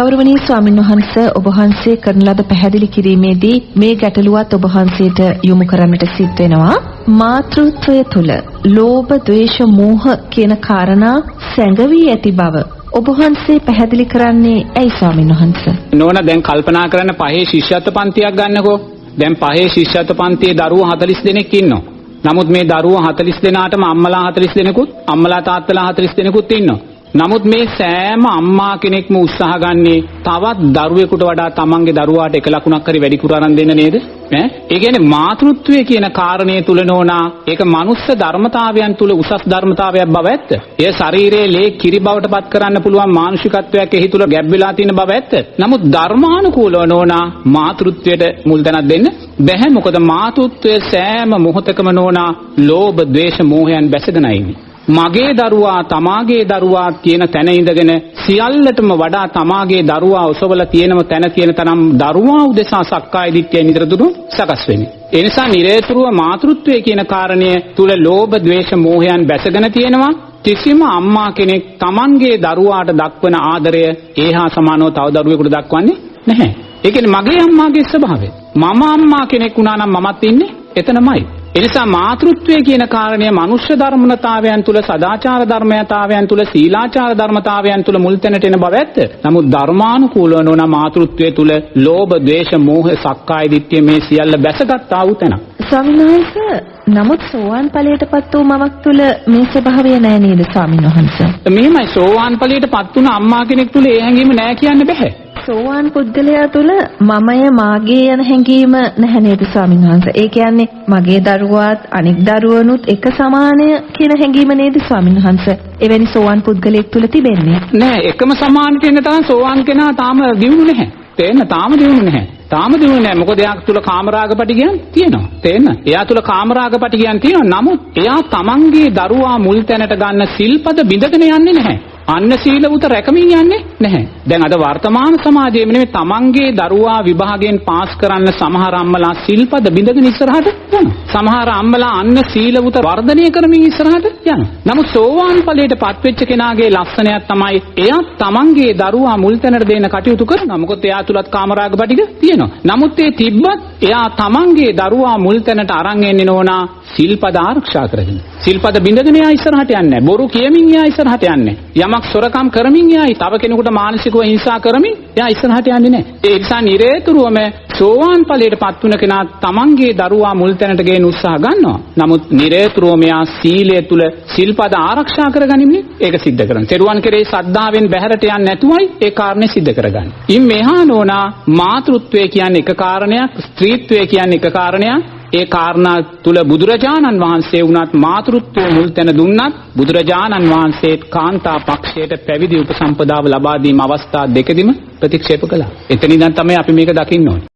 ගෞරවනීය ස්වාමීන් වහන්සේ ඔබ වහන්සේ කරන ලද පැහැදිලි කිරීමේදී මේ ගැටලුවත් ඔබ වහන්සේට යොමු කරන්නට සිද්ධ වෙනවා. මාතෘත්වය තුළ ලෝභ, ද්වේෂ, මෝහ කියන කාරණා සැඟවී ඇති බව ඔබ වහන්සේ පැහැදිලි කරන්නේ ඇයි ස්වාමීන් වහන්සේ? නෝනා දැන් කල්පනා කරන්න පහේ ශිෂ්‍යත්ව පන්තියක් ගන්නකෝ. දැන් පහේ ශිෂ්‍යත්ව පන්තියේ දරුවෝ 40 දෙනෙක් ඉන්නවා. නමුත් මේ දරුවෝ 40 දෙනාටම අම්මලා 40 දෙනෙකුත් අම්මලා තාත්තලා 40 දෙනෙකුත් ඉන්නවා. නමුත් මේ සෑම අම්මා කෙනෙක්ම උත්සාහ ගන්නේ තවත් දරුවෙකුට වඩා තමන්ගේ දරුවාට එක ලකුණක් හරි වැඩි කරන් දෙන්න නේද? ඈ ඒ කියන්නේ මාතෘත්වය කියන කාරණය තුල නෝනා ඒක මනුස්ස ධර්මතාවයන් තුල උසස් ධර්මතාවයක් බව ඇත්ත. ඒ ශරීරයේ ලේ කිරි බවට පත් කරන්න පුළුවන් මානසිකත්වයක් එහි තුල ගැබ් වෙලා තියෙන බව ඇත්ත. නමුත් ධර්මානුකූලව නෝනා මාතෘත්වයට මුල් තැනක් දෙන්න බැහැ. මොකද මාතෘත්වය සෑම මොහොතකම නෝනා ලෝභ, ද්වේෂ, මෝහයන් බැසගෙන ඉන්නේ. මගේ දරුවා තමාගේ දරුවා කියන තැන ඉඳගෙන සියල්ලටම වඩා තමාගේ දරුවා ඔසවලා තියෙනම තැන කියන තරම් දරුවා උදෙසා සක්කාය දිට්ඨිය නිතරම සකස් වෙන්නේ. ඒ නිසා නිරේතුරුව මාතෘත්වය කියන කාරණය තුල ලෝභ, ද්වේෂ, මෝහයන් බැසගෙන තියෙනවා. කිසිම අම්මා කෙනෙක් Tamanගේ දරුවාට දක්වන ආදරය ඒහා සමානව තව දරුවෙකුට දක්වන්නේ නැහැ. ඒ කියන්නේ මගේ අම්මාගේ ස්වභාවය. මම අම්මා කෙනෙක් වුණා නම් මමත් ඉන්නේ එතනමයි. එනිසා මාතෘත්වය කියන කාරණය මනුෂ්‍ය ධර්මතාවයන් තුල, සදාචාර ධර්මතාවයන් තුල, සීලාචාර ධර්මතාවයන් තුල මුල් තැනට එන බව ඇත්ත. නමුත් ධර්මානුකූලව නොන මාතෘත්වය තුල ලෝභ, ද්වේෂ, මෝහ, සක්කාය දිට්ඨිය මේ සියල්ල බැසගත්තා වූ තැන. ස්වාමීන් වහන්සේ නමුත් සෝවාන් ඵලයටපත් වූ මවක් තුල මේ ස්වභාවය නැහැ නේද ස්වාමීන් වහන්සේ? මෙහෙමයි සෝවාන් ඵලයටපත් වුණ අම්මා කෙනෙක් තුල ඒ හැඟීම නැහැ කියන්න බෑ. සෝවාන් පුද්ගලයා තුල මමය මාගේ යන හැඟීම නැහැ නේද ස්වාමීන් වහන්සේ? ඒ කියන්නේ මගේ දරුවාත් අනික් දරුවනුත් එක සමානය කියන හැඟීම නේද ස්වාමීන් වහන්සේ? එවැනි සෝවාන් පුද්ගලයෙක් තුල තිබෙන්නේ නෑ. එකම සමාන කියන තරම් සෝවාන් කෙනා තාම දියුණු නැහැ. තේන්න තාම දියුණු නැහැ. තාම දියුණු නැහැ. මොකද එයා තුල කාමරාග පටිගයන් තියෙනවා. තේන්න? එයා තුල කාමරාග පටිගයන් තියෙනවා. නමුත් එයා තමන්ගේ දරුවා මුල් තැනට ගන්න සිල්පද බිඳගෙන යන්නේ නැහැ. අන්න සීලවුත රැකමින් යන්නේ නැහැ. දැන් අද වර්තමාන සමාජයේ නෙමෙයි තමන්ගේ දරුවා විභාගයෙන් පාස් කරන්න සමහර අම්මලා සිල්පද බිඳගෙන ඉස්සරහට යනවා. සමහර අම්මලා අන්න සීලවුත වර්ධනය කරමින් ඉස්සරහට යනවා. නමුත් සෝවාන් ඵලයට පත්වෙච්ච කෙනාගේ ලක්ෂණයක් තමයි එයා තමන්ගේ දරුවා මුල් තැනට දෙන්න කටයුතු කරනවා. මොකද එයා තුලත් කාමරාග පිටික තියෙනවා. නමුත් ඒ තිබ්බත් එයා තමන්ගේ දරුවා මුල් තැනට අරන් එන්නේ නෝනා සිල්පද ආරක්ෂා කරගෙන. සිල්පද බිඳගෙන එයා ඉස්සරහට යන්නේ නැහැ. බොරු කියමින් එයා ඉස්සරහට යන්නේ නැහැ. සොරකම් කරමින් යයි තව කෙනෙකුට මානසිකව හිංසා කරමින් එයා ඉස්සරහට යන්නේ නැහැ. ඒ නිසා නිරේතුරුවම සෝවාන් ඵලයටපත් වුණ කෙනා තමන්ගේ දරුවා මුල් තැනට ගේන උත්සාහ ගන්නවා. නමුත් නිරේතුරුවම එයා සීලය තුල සිල්පද ආරක්ෂා කරගනින්නේ ඒක සිද්ධ කරනවා. තෙරුවන් කෙරේ ශ්‍රද්ධාවෙන් බැහැරට යන්නේ නැතුවයි ඒ කාරණේ සිද්ධ කරගන්නේ. ඉන් මෙහා නෝනා මාතෘත්වය කියන්නේ එක කාරණයක්, ස්ත්‍රීත්වය කියන්නේ එක කාරණයක්. ඒ කාරණා තුල බුදුරජාණන් වහන්සේ වුණත් මාතෘත්වය මුල් තැන දුන්නත් බුදුරජාණන් වහන්සේ කාන්තා පක්ෂයට පැවිදි උපසම්පදාව ලබා දීම අවස්ථා දෙකෙදිම ප්‍රතික්ෂේප කළා. එතනින් තමයි අපි මේක දකින්න ඕනේ.